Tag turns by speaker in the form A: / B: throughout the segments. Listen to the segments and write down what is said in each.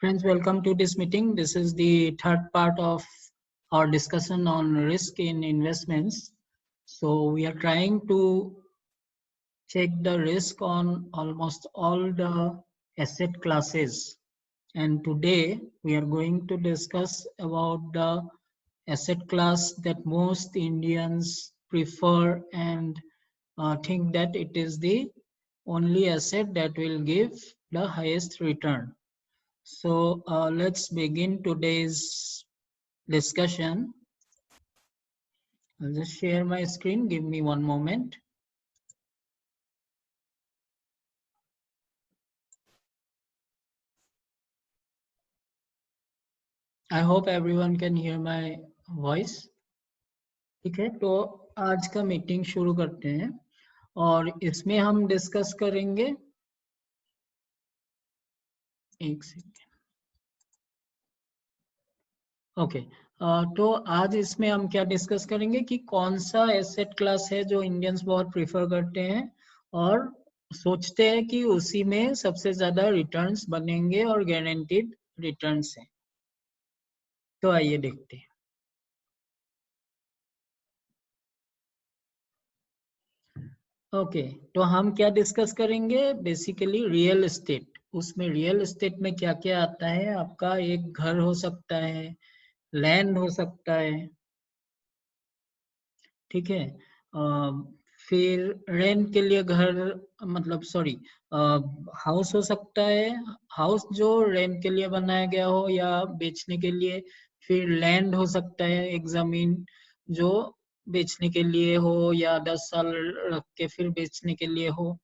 A: Friends, welcome to this meeting. This is the third part of our discussion on risk in investments. So we are trying to check the risk on almost all the asset classes. And today we are going to discuss about the asset class that most Indians prefer and think that it is the only asset that will give the highest return. So let's begin today's discussion. I'll just share my screen. Give me one moment. I hope everyone can hear my voice. ठीक है, तो आज का meeting शुरू करते हैं और इसमें हम डिस्कस करेंगे एक सेकेंड। ओके, तो आज इसमें हम क्या डिस्कस करेंगे कि कौन सा एसेट क्लास है जो इंडियंस बहुत प्रेफर करते हैं और सोचते हैं कि उसी में सबसे ज्यादा रिटर्न्स बनेंगे और गारंटीड रिटर्न्स हैं। तो आइए देखते हैं। ओके, तो हम क्या डिस्कस करेंगे? Basically real estate. उसमें रियल एस्टेट में क्या क्या आता है? आपका एक घर हो सकता है, लैंड हो सकता है, ठीक है। फिर रेंट के लिए घर, मतलब सॉरी, हाउस हो सकता है, हाउस जो रेंट के लिए बनाया गया हो या बेचने के लिए। फिर लैंड हो सकता है, एक जमीन जो बेचने के लिए हो या 10 साल रख के फिर बेचने के लिए हो,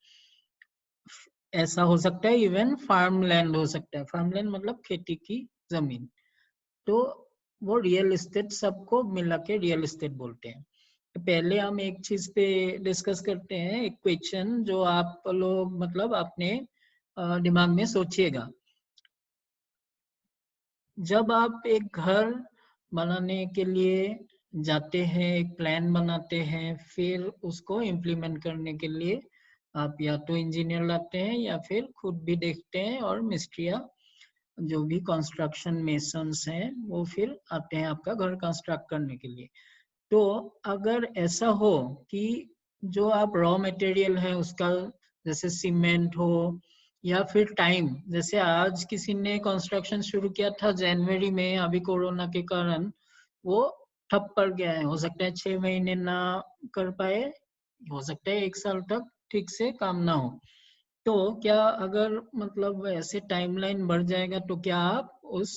A: ऐसा हो सकता है। इवन फार्म लैंड हो सकता है। फार्म लैंड मतलब खेती की जमीन। तो वो रियल एस्टेट, सबको मिला के रियल एस्टेट बोलते हैं। तो पहले हम एक चीज पे डिस्कस करते हैं, एक क्वेश्चन जो आप लोग मतलब अपने दिमाग में सोचिएगा। जब आप एक घर बनाने के लिए जाते हैं, एक प्लान बनाते हैं, फिर उसको इम्प्लीमेंट करने के लिए आप या तो इंजीनियर लाते हैं या फिर खुद भी देखते हैं, और मिस्त्रियाँ जो भी कंस्ट्रक्शन मेसन्स हैं वो फिर आते हैं आपका घर कंस्ट्रक्ट करने के लिए। तो अगर ऐसा हो कि जो आप रॉ मटेरियल है उसका, जैसे सीमेंट हो या फिर टाइम, जैसे आज किसी ने कंस्ट्रक्शन शुरू किया था जनवरी में, अभी कोरोना के कारण वो ठप पड़ गया है। हो सकता है 6 महीने ना कर पाए, हो सकता है 1 साल तक ठीक से काम ना हो। तो क्या अगर मतलब ऐसे टाइमलाइन बढ़ जाएगा तो क्या आप उस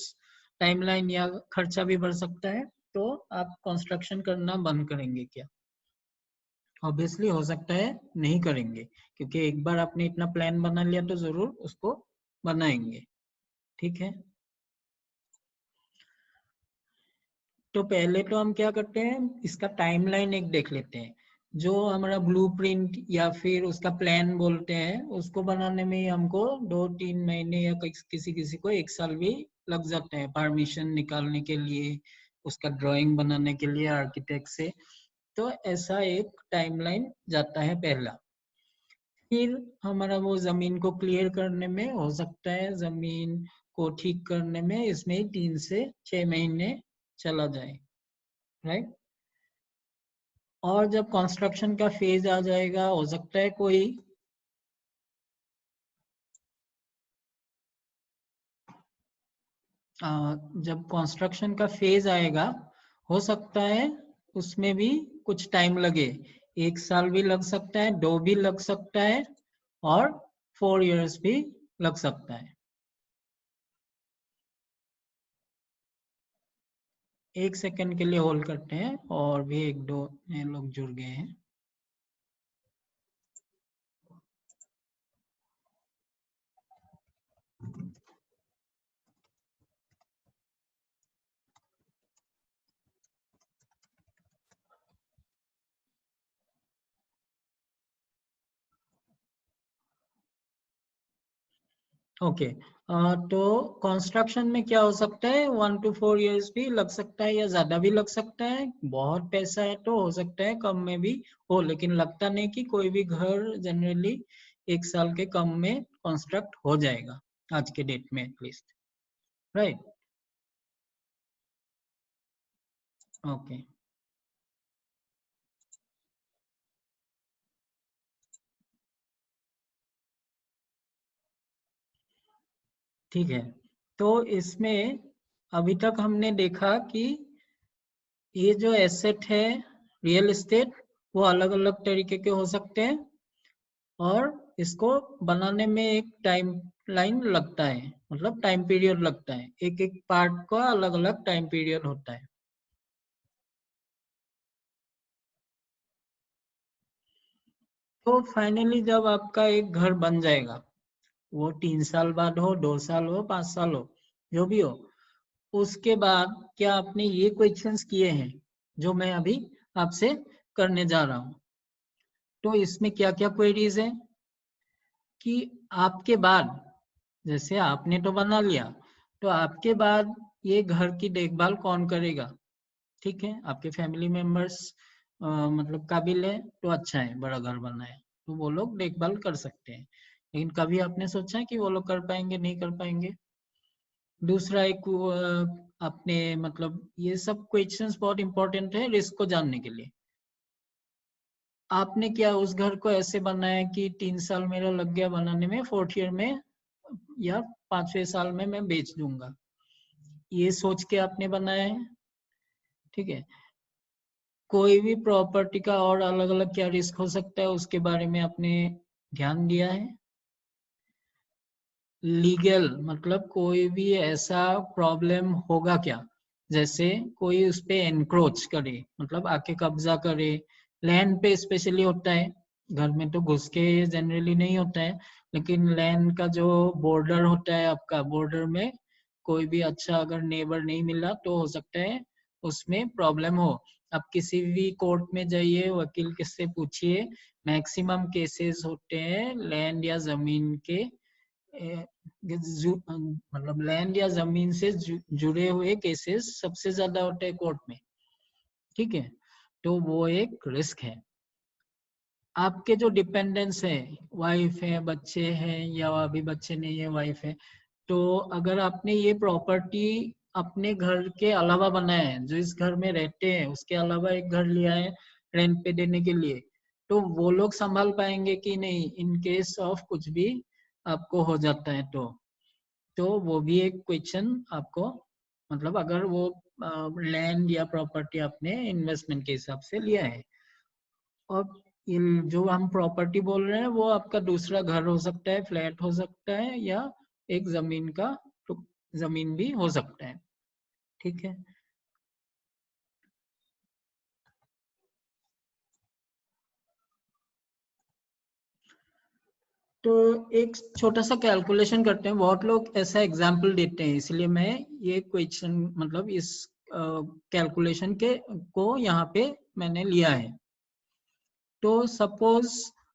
A: टाइमलाइन या खर्चा भी बढ़ सकता है, तो आप कंस्ट्रक्शन करना बंद करेंगे क्या? ऑब्वियसली हो सकता है नहीं करेंगे, क्योंकि एक बार आपने इतना प्लान बना लिया तो जरूर उसको बनाएंगे, ठीक है। तो पहले तो हम क्या करते हैं, इसका टाइमलाइन एक देख लेते हैं। जो हमारा ब्लूप्रिंट या फिर उसका प्लान बोलते हैं, उसको बनाने में ही हमको 2-3 महीने या किसी किसी को 1 साल भी लग जाता है, परमिशन निकालने के लिए, उसका ड्राइंग बनाने के लिए आर्किटेक्ट से। तो ऐसा एक टाइमलाइन जाता है पहला। फिर हमारा वो जमीन को क्लियर करने में हो सकता है, जमीन को ठीक करने में इसमें 3 से 6 महीने चला जाए, राइट। और जब कंस्ट्रक्शन का फेज आ जाएगा, हो सकता है कोई जब कंस्ट्रक्शन का फेज आएगा, हो सकता है उसमें भी कुछ टाइम लगे। 1 साल भी लग सकता है, 2 भी लग सकता है, और 4 इयर्स भी लग सकता है। एक सेकंड के लिए होल्ड करते हैं, और भी 1-2 नए लोग जुड़ गए हैं। ओके, तो कंस्ट्रक्शन में क्या हो सकता है, 1 to 4 years भी लग सकता है या ज्यादा भी लग सकता है। बहुत पैसा है तो हो सकता है कम में भी हो, लेकिन लगता नहीं कि कोई भी घर जनरली 1 साल के कम में कंस्ट्रक्ट हो जाएगा आज के डेट में एटलीस्ट। राइट। ओके, ठीक है। तो इसमें अभी तक हमने देखा कि ये जो एसेट है रियल एस्टेट, वो अलग अलग तरीके के हो सकते हैं और इसको बनाने में एक टाइम लाइन लगता है, मतलब टाइम पीरियड लगता है, एक एक पार्ट का अलग अलग टाइम पीरियड होता है। तो फाइनली जब आपका एक घर बन जाएगा, वो 3 साल बाद हो, 2 साल हो, 5 साल हो, जो भी हो, उसके बाद क्या आपने ये क्वेश्चंस किए हैं जो मैं अभी आपसे करने जा रहा हूँ? तो इसमें क्या क्या क्वेरीज है कि आपके बाद, जैसे आपने तो बना लिया, तो आपके बाद ये घर की देखभाल कौन करेगा? ठीक है, आपके फैमिली मेंबर्स मतलब काबिल है तो अच्छा है, बड़ा घर बना है तो वो लोग देखभाल कर सकते हैं। लेकिन कभी आपने सोचा है कि वो लोग कर पाएंगे नहीं कर पाएंगे? दूसरा एक आपने मतलब ये सब क्वेश्चंस बहुत इंपॉर्टेंट है रिस्क को जानने के लिए। आपने क्या उस घर को ऐसे बनाया कि 3 साल मेरा लग गया बनाने में, 4th ईयर में या 5वें साल में मैं बेच दूंगा, ये सोच के आपने बनाया है? ठीक है। कोई भी प्रॉपर्टी का और अलग अलग क्या रिस्क हो सकता है उसके बारे में आपने ध्यान दिया है? लीगल मतलब कोई भी ऐसा प्रॉब्लम होगा क्या, जैसे कोई उस पे एनक्रोच करे, मतलब आके कब्जा करे, लैंड पे स्पेशली होता है, घर में तो घुस के जनरली नहीं होता है, लेकिन लैंड का जो बॉर्डर होता है, आपका बॉर्डर में कोई भी अच्छा अगर नेबर नहीं मिला तो हो सकता है उसमें प्रॉब्लम हो। आप किसी भी कोर्ट में जाइए, वकील किससे पूछिए, मैक्सिमम केसेस होते हैं लैंड या जमीन के मतलब लैंड या जमीन से जुड़े हुए केसेस सबसे ज्यादा होते हैं कोर्ट में। ठीक है, तो वो एक रिस्क है। आपके जो डिपेंडेंस है, वाइफ है, बच्चे हैं, या अभी बच्चे नहीं है, वाइफ है, तो अगर आपने ये प्रॉपर्टी अपने घर के अलावा बनाया है, जो इस घर में रहते हैं उसके अलावा एक घर लिया है रेंट पे देने के लिए, तो वो लोग संभाल पाएंगे कि नहीं इन केस ऑफ कुछ भी आपको हो जाता है? तो वो भी एक क्वेश्चन आपको, मतलब अगर वो लैंड या प्रॉपर्टी आपने इन्वेस्टमेंट के हिसाब से लिया है। और जो हम प्रॉपर्टी बोल रहे हैं वो आपका दूसरा घर हो सकता है, फ्लैट हो सकता है, या एक जमीन का जमीन भी हो सकता है। ठीक है। तो एक छोटा सा कैलकुलेशन करते हैं, बहुत लोग ऐसा एग्जाम्पल देते हैं, इसलिए मैं ये क्वेश्चन मतलब इस कैलकुलेशन के को यहाँ पे मैंने लिया है। तो सपोज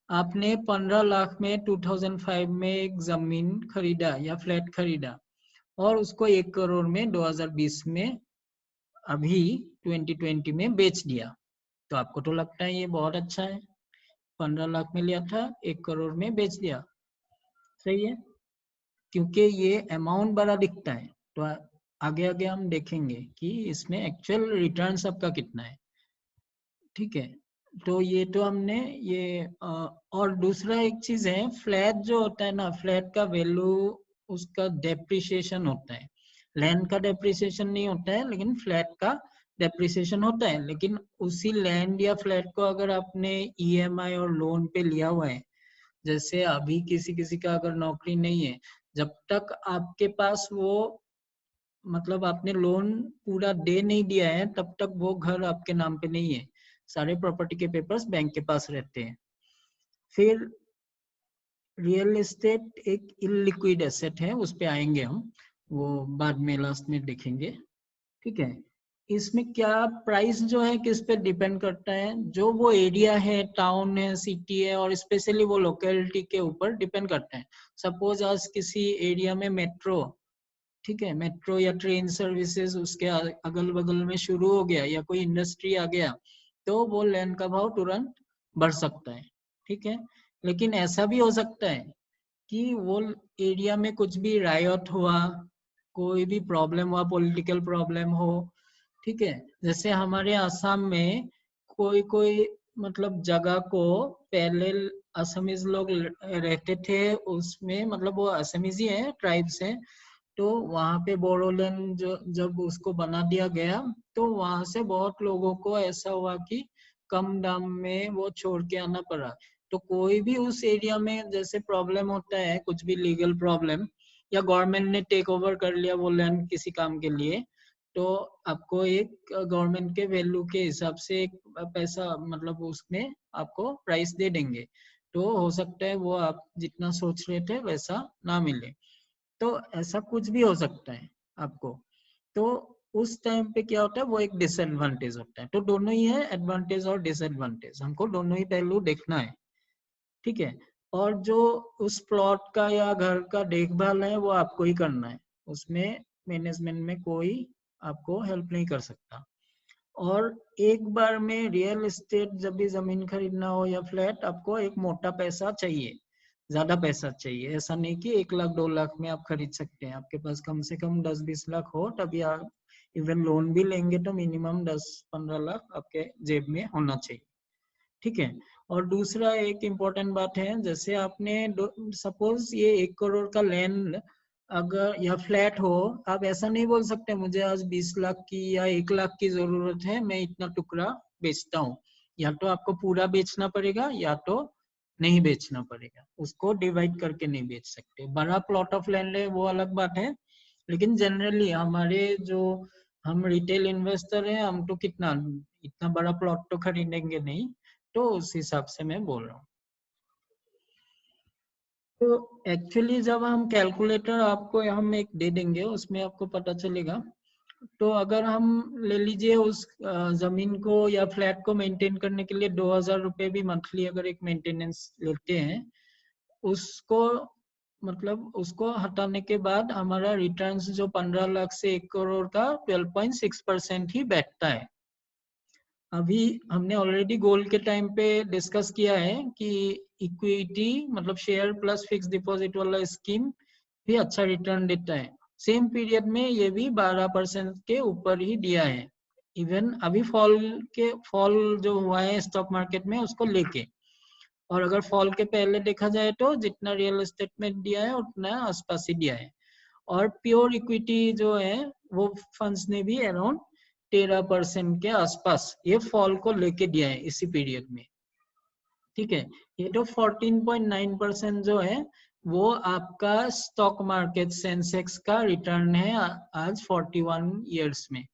A: आपने 15 लाख में 2005 में एक जमीन खरीदा या फ्लैट खरीदा, और उसको 1 करोड़ में 2020 में अभी 2020 में बेच दिया, तो आपको तो लगता है ये बहुत अच्छा है, 15 लाख में लिया था, 1 करोड़ में बेच दिया, सही है, क्योंकि ये अमाउंट बड़ा दिखता है। तो आगे आगे हम देखेंगे कि इसमें एक्चुअल रिटर्न सबका कितना है। ठीक है, तो ये तो हमने ये और दूसरा एक चीज है, फ्लैट जो होता है ना, फ्लैट का वैल्यू उसका डेप्रिसिएशन होता है, लैंड का डेप्रिसिएशन नहीं होता है, लेकिन फ्लैट का डेप्रिसिएशन होता है। लेकिन उसी लैंड या फ्लैट को अगर आपने ईएमआई और लोन पे लिया हुआ है, जैसे अभी किसी किसी का अगर नौकरी नहीं है, जब तक आपके पास वो मतलब आपने लोन पूरा दे नहीं दिया है तब तक वो घर आपके नाम पे नहीं है, सारे प्रॉपर्टी के पेपर्स बैंक के पास रहते हैं। फिर रियल एस्टेट एक इलिक्विड एसेट है, उस पे आएंगे हम, वो बाद में लास्ट में देखेंगे। ठीक है, इसमें क्या प्राइस जो है किस पे डिपेंड करता है, जो वो एरिया है, टाउन है, सिटी है, और स्पेशली वो लोकेलिटी के ऊपर डिपेंड करता है। सपोज आज किसी एरिया में मेट्रो, ठीक है, मेट्रो या ट्रेन सर्विसेज उसके अगल बगल में शुरू हो गया, या कोई इंडस्ट्री आ गया, तो वो लैंड का भाव तुरंत बढ़ सकता है। ठीक है, लेकिन ऐसा भी हो सकता है कि वो एरिया में कुछ भी रायट हुआ, कोई भी प्रॉब्लम हुआ, पॉलिटिकल प्रॉब्लम हो, ठीक है। जैसे हमारे असम में कोई कोई मतलब जगह को पहले असमीज लोग रहते थे, उसमें मतलब वो असमीज ही है, ट्राइब्स है, तो वहां पे बोडोलैंड जो जब उसको बना दिया गया तो वहां से बहुत लोगों को ऐसा हुआ कि कम दाम में वो छोड़ के आना पड़ा। तो कोई भी उस एरिया में जैसे प्रॉब्लम होता है, कुछ भी लीगल प्रॉब्लम, या गवर्नमेंट ने टेक ओवर कर लिया वो लैंड किसी काम के लिए, तो आपको एक गवर्नमेंट के वैल्यू के हिसाब से एक पैसा मतलब उसमें आपको प्राइस दे देंगे। तो हो सकता है वो आप जितना सोच रहे थे वैसा ना मिले, तो ऐसा कुछ भी हो सकता है आपको। तो उस टाइम पे क्या होता है, वो एक डिसएडवांटेज होता है। तो दोनों ही है, एडवांटेज और डिसएडवांटेज, हमको दोनों ही पहलू देखना है, ठीक है। और जो उस प्लॉट का या घर का देखभाल है वो आपको ही करना है, उसमें मैनेजमेंट में कोई आपको हेल्प नहीं कर सकता। और एक बार में रियल एस्टेट जब भी जमीन खरीदना हो या फ्लैट, आपको एक मोटा पैसा चाहिए, ज्यादा पैसा चाहिए। ऐसा नहीं कि 1 लाख 2 लाख में आप खरीद सकते हैं, आपके पास कम से कम 10-20 लाख हो, तभी आप इवन लोन भी लेंगे तो मिनिमम 10-15 लाख आपके जेब में होना चाहिए, ठीक है। और दूसरा एक इम्पोर्टेंट बात है, जैसे आपने सपोज ये 1 करोड़ का लैंड अगर या फ्लैट हो, आप ऐसा नहीं बोल सकते मुझे आज 20 लाख की या 1 लाख की जरूरत है, मैं इतना टुकड़ा बेचता हूँ। या तो आपको पूरा बेचना पड़ेगा या तो नहीं बेचना पड़ेगा, उसको डिवाइड करके नहीं बेच सकते। बड़ा प्लॉट ऑफ लैंड है वो अलग बात है, लेकिन जनरली हमारे जो हम रिटेल इन्वेस्टर हैं, हम तो कितना इतना बड़ा प्लॉट तो खरीदेंगे नहीं, तो उस हिसाब से मैं बोल रहा हूँ। तो एक्चुअली जब हम कैलकुलेटर आपको हम एक दे देंगे, उसमें आपको पता चलेगा। तो अगर हम ले लीजिए उस जमीन को या फ्लैट को मेंटेन करने के लिए 2,000 रुपये भी मंथली अगर एक मेंटेनेंस लेते हैं, उसको मतलब उसको हटाने के बाद हमारा रिटर्न्स जो 15 लाख से 1 करोड़ का 12.6% ही बैठता है। अभी हमने ऑलरेडी गोल्ड के टाइम पे डिस्कस किया है कि इक्विटी मतलब शेयर प्लस फिक्स डिपॉजिट वाला स्कीम भी अच्छा रिटर्न देता है। सेम पीरियड में ये भी 12% के ऊपर ही दिया है, इवन अभी फॉल जो हुआ है स्टॉक मार्केट में उसको लेके। और अगर फॉल के पहले देखा जाए तो जितना रियल एस्टेट में दिया है उतना आसपास ही दिया है। और प्योर इक्विटी जो है वो फंड्स ने भी अराउंड 13% के आसपास ये फॉल को लेके दिया है इसी पीरियड में, ठीक है। ये तो 14.9% जो है वो आपका स्टॉक मार्केट सेंसेक्स का रिटर्न है आज 41 इयर्स में।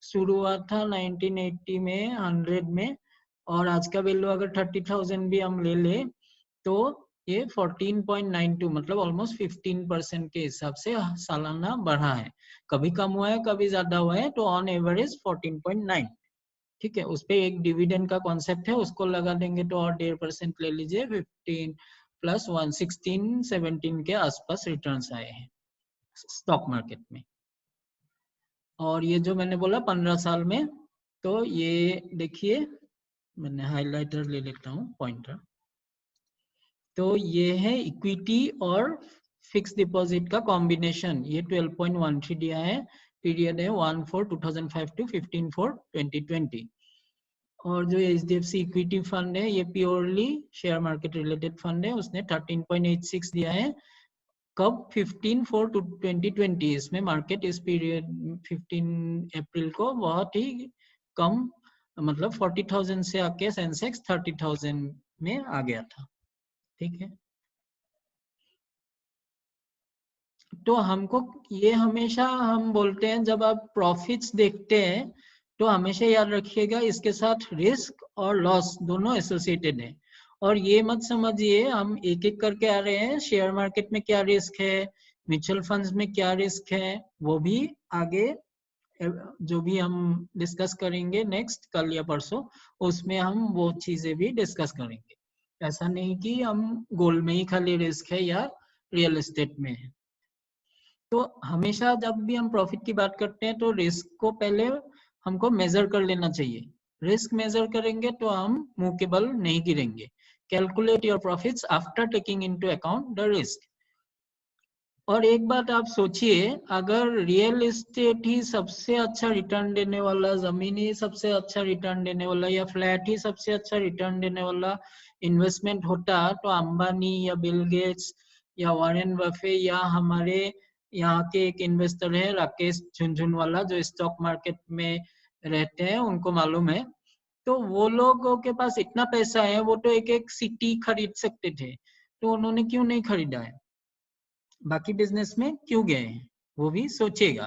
A: शुरू हुआ था 1980 में 100 में, और आज का वैल्यू अगर 30,000 भी हम ले ले तो ये 14.92 मतलब ऑलमोस्ट 15% के हिसाब से सालाना बढ़ा है। कभी कम हुआ है कभी ज्यादा हुआ है, तो ऑन एवरेज 14.9, ठीक है। उस पे एक डिविडेंड का कॉन्सेप्ट है, उसको लगा देंगे तो और 1.5% ले लीजिए, 15 प्लस 1 16-17 के आसपास रिटर्न्स आए हैं स्टॉक मार्केट में। और ये जो मैंने बोला 15 साल में, तो ये देखिए मैंने हाइलाइटर ले लेता हूँ पॉइंटर। तो ये है इक्विटी और फिक्स डिपॉजिट का कॉम्बिनेशन, ये 12.13 दिया है। पीरियड है 1/4/2005 टू 15/4/2020। और जो HDFC इक्विटी फंड है ये purely share market related fund है, उसने 13.86 दिया है। कब? 15/4/2020। इसमें मार्केट इस पीरियड 15 अप्रैल को बहुत ही कम मतलब 40,000 से आके सेंसेक्स 30,000 में आ गया था, ठीक है। तो हमको ये हमेशा हम बोलते हैं जब आप प्रॉफिट्स देखते हैं तो हमेशा याद रखिएगा इसके साथ रिस्क और लॉस दोनों एसोसिएटेड है। और ये मत समझिए हम एक एक करके आ रहे हैं, शेयर मार्केट में क्या रिस्क है, म्यूचुअल फंड्स में क्या रिस्क है, वो भी आगे जो भी हम डिस्कस करेंगे नेक्स्ट कल या परसों, उसमें हम वो चीजें भी डिस्कस करेंगे। ऐसा नहीं कि हम गोल्ड में ही खाली रिस्क है या रियल एस्टेट में है। तो हमेशा जब भी हम प्रॉफिट की बात करते हैं तो रिस्क को पहले हमको मेजर कर लेना चाहिए। रिस्क मेजर करेंगे तो हम मुंह के बल नहीं गिरेंगे। Calculate your profits after taking into account the risk. और एक बात आप सोचिए, अगर रियल एस्टेट ही सबसे अच्छा रिटर्न देने वाला, जमीन ही सबसे अच्छा रिटर्न देने वाला, या फ्लैट ही सबसे अच्छा रिटर्न देने वाला इन्वेस्टमेंट होता, तो अंबानी या बिल गेट्स या वॉरेन बफे या हमारे यहाँ के एक इन्वेस्टर है राकेश झुनझुनवाला जो स्टॉक मार्केट में रहते हैं, उनको मालूम है। तो वो लोगों के पास इतना पैसा है, वो तो एक एक सिटी खरीद सकते थे, तो उन्होंने क्यों नहीं खरीदा है? बाकी बिजनेस में क्यों गए हैं, वो भी सोचिएगा।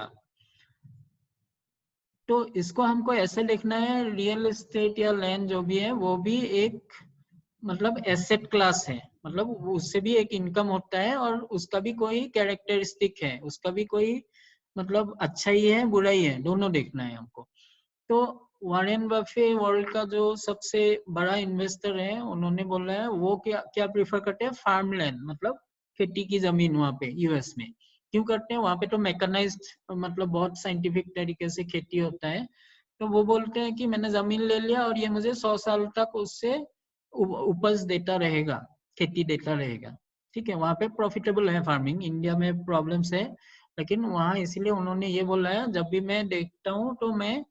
A: तो इसको हमको ऐसे देखना है, रियल एस्टेट या लैंड जो भी है वो भी एक मतलब एसेट क्लास है, मतलब उससे भी एक इनकम होता है और उसका भी कोई कैरेक्टरिस्टिक है, उसका भी कोई मतलब अच्छा ही है बुरा ही है, दोनों देखना है हमको। तो वॉरेन बफे वर्ल्ड का जो सबसे बड़ा इन्वेस्टर है, उन्होंने बोला है वो क्या क्या प्रीफर करते हैं, फार्म लैंड, मतलब खेती की जमीन वहाँ पे यूएस में। क्यों करते हैं? वहाँ पे तो मैकेनाइज्ड मतलब बहुत साइंटिफिक तरीके से खेती होता है। तो वो बोलते हैं कि मैंने जमीन ले लिया और ये मुझे 100 साल तक उससे उपज देता रहेगा, खेती देता रहेगा। ठीक है, वहाँ पे प्रॉफिटेबल है फार्मिंग, इंडिया में प्रॉब्लम्स है, लेकिन वहाँ इसलिए उन्होंने ये बोला है, जब भी मैं देखता हूँ तो मैं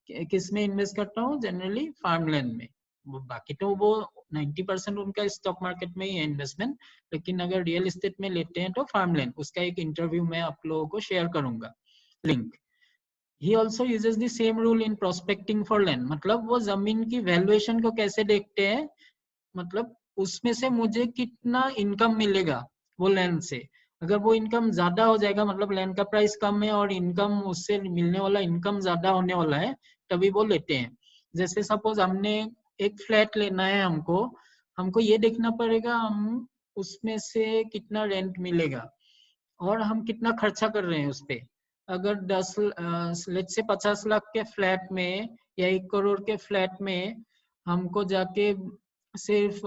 A: किस में इन्वेस्ट करता हूँ, जनरली फार्मलैंड में। बाकी तो वो 90% उनका स्टॉक मार्केट में ही है इन्वेस्टमेंट, लेकिन अगर रियल एस्टेट में लेते हैं तो फार्मलैंड। उसका एक इंटरव्यू मैं आप लोगों को शेयर करूंगा, link. He also uses the same rule in prospecting for land, मतलब वो जमीन की वैल्यूएशन को कैसे देखते हैं, मतलब उसमें से मुझे कितना इनकम मिलेगा वो लैंड से। अगर वो इनकम ज्यादा हो जाएगा, मतलब लैंड का प्राइस कम है और इनकम उससे मिलने वाला इनकम ज्यादा होने वाला है, तभी वो लेते हैं। जैसे सपोज हमने एक फ्लैट लेना है, हमको हमको ये देखना पड़ेगा हम उसमें से कितना रेंट मिलेगा और हम कितना खर्चा कर रहे हैं उस पे। अगर 50 लाख के फ्लैट में या 1 करोड़ के फ्लैट में हमको जाके सिर्फ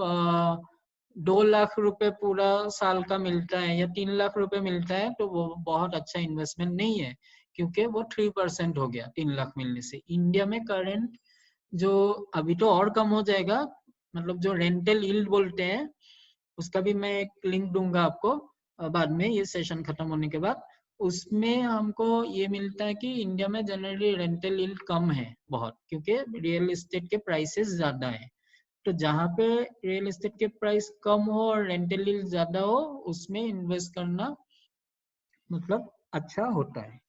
A: 2 लाख रुपए पूरा साल का मिलता है या 3 लाख रुपए मिलता है, तो वो बहुत अच्छा इन्वेस्टमेंट नहीं है, क्योंकि वो 3% हो गया 3 लाख मिलने से। इंडिया में करंट जो अभी तो और कम हो जाएगा, मतलब जो रेंटल यील्ड बोलते हैं, उसका भी मैं एक लिंक दूंगा आपको बाद में, ये सेशन खत्म होने के बाद। उसमें हमको ये मिलता है कि इंडिया में जनरली रेंटल यील्ड कम है बहुत, क्योंकि रियल एस्टेट के प्राइसेस ज्यादा है। तो जहाँ पे रियल एस्टेट के प्राइस कम हो और रेंटल यील्ड ज्यादा हो, उसमें इन्वेस्ट करना मतलब अच्छा होता है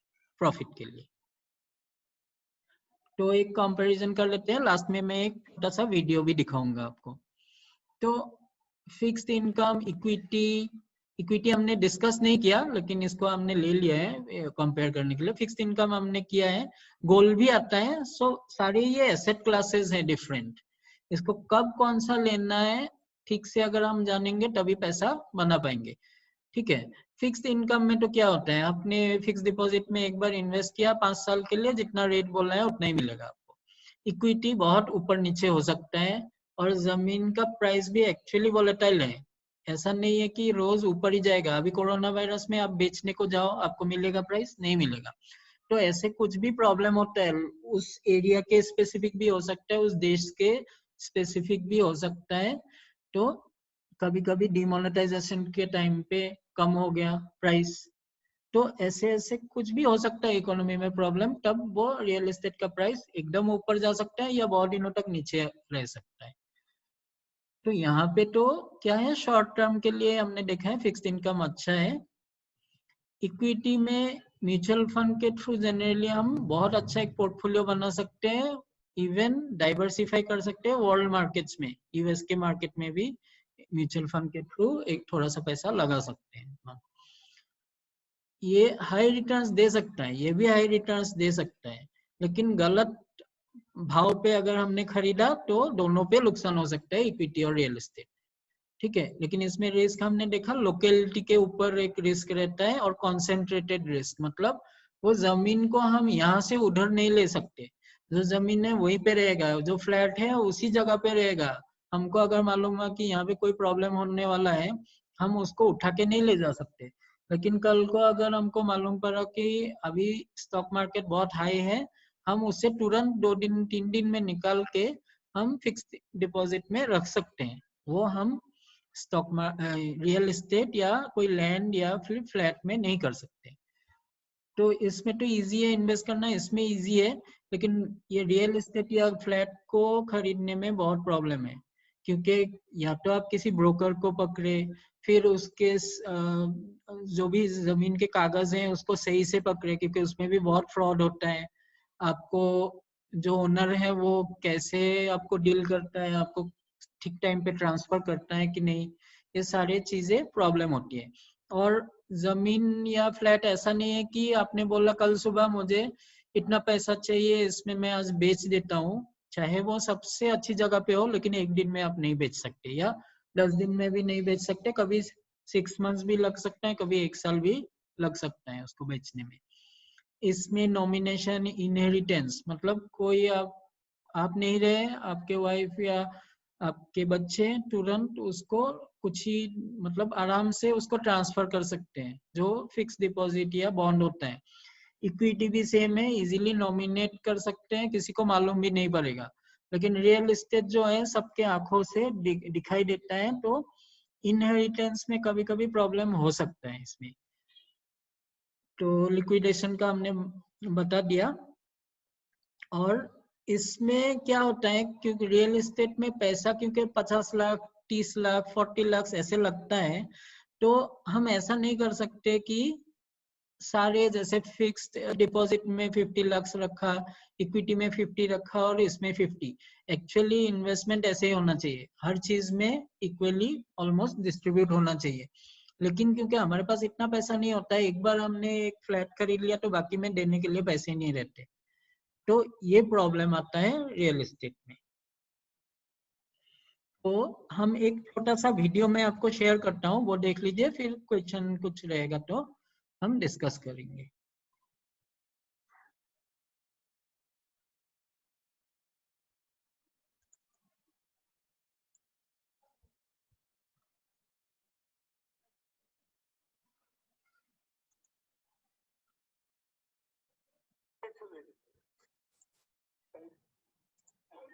A: प्रॉफिट के लिए। तो एक कंपैरिजन कर लेते हैं, लास्ट में मैं एक छोटा सा वीडियो भी दिखाऊंगा आपको। तो फिक्स्ड इनकम, इक्विटी, इक्विटी हमने डिस्कस नहीं किया, लेकिन इसको हमने ले लिया है कंपेयर करने के लिए। फिक्स्ड इनकम हमने किया है, गोल्ड भी आता है। सो सारे ये एसेट क्लासेस है डिफरेंट। इसको कब कौन सा लेना है ठीक से अगर हम जानेंगे तभी पैसा बना पाएंगे। ठीक है, फिक्स्ड इनकम में तो क्या होता है, आपने फिक्स डिपॉजिट में एक बार इन्वेस्ट किया 5 साल के लिए, जितना रेट बोला है उतना ही मिलेगा आपको। इक्विटी बहुत ऊपर नीचे हो सकता है, और जमीन का प्राइस भी एक्चुअली वोलेटाइल है। ऐसा नहीं है कि रोज ऊपर ही जाएगा। अभी कोरोना वायरस में आप बेचने को जाओ, आपको मिलेगा प्राइस? नहीं मिलेगा। तो ऐसे कुछ भी प्रॉब्लम होता है, उस एरिया के स्पेसिफिक भी हो सकता है, उस देश के स्पेसिफिक भी हो सकता है। तो कभी कभी डिमोनेटाइजेशन के टाइम पे कम हो गया प्राइस, तो ऐसे ऐसे कुछ भी हो सकता है इकोनॉमी में प्रॉब्लम, तब वो रियल एस्टेट का प्राइस एकदम ऊपर जा सकता है या बहुत दिनों तक नीचे रह सकता है। तो यहाँ पे तो क्या है, शॉर्ट टर्म के लिए हमने देखा है फिक्स्ड इनकम अच्छा है। इक्विटी में म्यूचुअल फंड के थ्रू जनरली हम बहुत अच्छा एक पोर्टफोलियो बना सकते हैं, इवन डाइवर्सिफाई कर सकते हैं वर्ल्ड मार्केट्स में, यूएस के मार्केट में भी म्यूचुअल फंड के थ्रू एक थोड़ा सा पैसा लगा सकते हैं। ये हाई रिटर्न्स दे सकता है, ये भी हाई रिटर्न्स दे सकता है, लेकिन गलत भाव पे अगर हमने खरीदा तो दोनों पे नुकसान हो सकता है, इक्विटी और रियल एस्टेट। ठीक है, लेकिन इसमें रिस्क हमने देखा लोकेलिटी के ऊपर एक रिस्क रहता है, और कॉन्सेंट्रेटेड रिस्क, मतलब वो जमीन को हम यहाँ से उधर नहीं ले सकते। जो जमीन है वहीं पे रहेगा, जो फ्लैट है उसी जगह पे रहेगा। हमको अगर मालूम है कि यहाँ पे कोई प्रॉब्लम होने वाला है, हम उसको उठा के नहीं ले जा सकते। लेकिन कल को अगर हमको मालूम पड़ा कि अभी स्टॉक मार्केट बहुत हाई है, हम उससे तुरंत 2 दिन 3 दिन में निकाल के हम फिक्स डिपॉजिट में रख सकते हैं। वो हम स्टॉक रियल एस्टेट या कोई लैंड या फिर फ्लैट में नहीं कर सकते। तो इसमें तो इजी है इन्वेस्ट करना, इसमें इजी है, लेकिन ये रियल एस्टेट या फ्लैट को खरीदने में बहुत प्रॉब्लम है, क्योंकि या तो आप किसी ब्रोकर को पकड़े, फिर उसके जो भी जमीन के कागज हैं उसको सही से पकड़े, क्योंकि उसमें भी बहुत फ्रॉड होता है। आपको जो ओनर है वो कैसे आपको डील करता है, आपको ठीक टाइम पे ट्रांसफर करता है कि नहीं, ये सारी चीजें प्रॉब्लम होती है। और जमीन या फ्लैट ऐसा नहीं है कि आपने बोला कल सुबह मुझे इतना पैसा चाहिए, इसमें मैं आज बेच देता हूँ, चाहे वो सबसे अच्छी जगह पे हो, लेकिन एक दिन में आप नहीं बेच सकते, या 10 दिन में भी नहीं बेच सकते, कभी 6 मंथ्स भी लग सकते हैं, कभी 1 साल भी लग सकता है उसको बेचने में। इसमें नॉमिनेशन इनहेरिटेंस मतलब कोई आप नहीं रहे, आपके वाइफ या आपके बच्चे तुरंत उसको कुछ ही मतलब आराम से उसको ट्रांसफर कर सकते हैं, जो फिक्स डिपॉजिट या बॉन्ड होता है। इक्विटी भी सेम है, इजीली नॉमिनेट कर सकते हैं, किसी को मालूम भी नहीं पड़ेगा। लेकिन रियल एस्टेट जो है सबके आंखों से दिखाई देता है, तो इनहेरिटेंस में कभी कभी प्रॉब्लम हो सकता है इसमें। तो लिक्विडेशन का हमने बता दिया। और इसमें क्या होता है, क्योंकि रियल एस्टेट में पैसा क्योंकि 50 लाख 30 लाख 40 लाख ऐसे लगता है, तो हम ऐसा नहीं कर सकते कि सारे जैसे फिक्स्ड डिपॉजिट में 50 लाख रखा, इक्विटी में 50 रखा और इसमें 50। एक्चुअली इन्वेस्टमेंट ऐसे ही होना चाहिए, हर चीज में इक्वली ऑलमोस्ट डिस्ट्रीब्यूट होना चाहिए। लेकिन क्योंकि हमारे पास इतना पैसा नहीं होता है, एक बार हमने एक फ्लैट खरीद लिया तो बाकी में देने के लिए पैसे नहीं रहते, तो ये प्रॉब्लम आता है रियल एस्टेट में। तो हम एक छोटा सा वीडियो में आपको शेयर करता हूँ, वो देख लीजिए, फिर क्वेश्चन कुछ रहेगा तो हम डिस्कस करेंगे।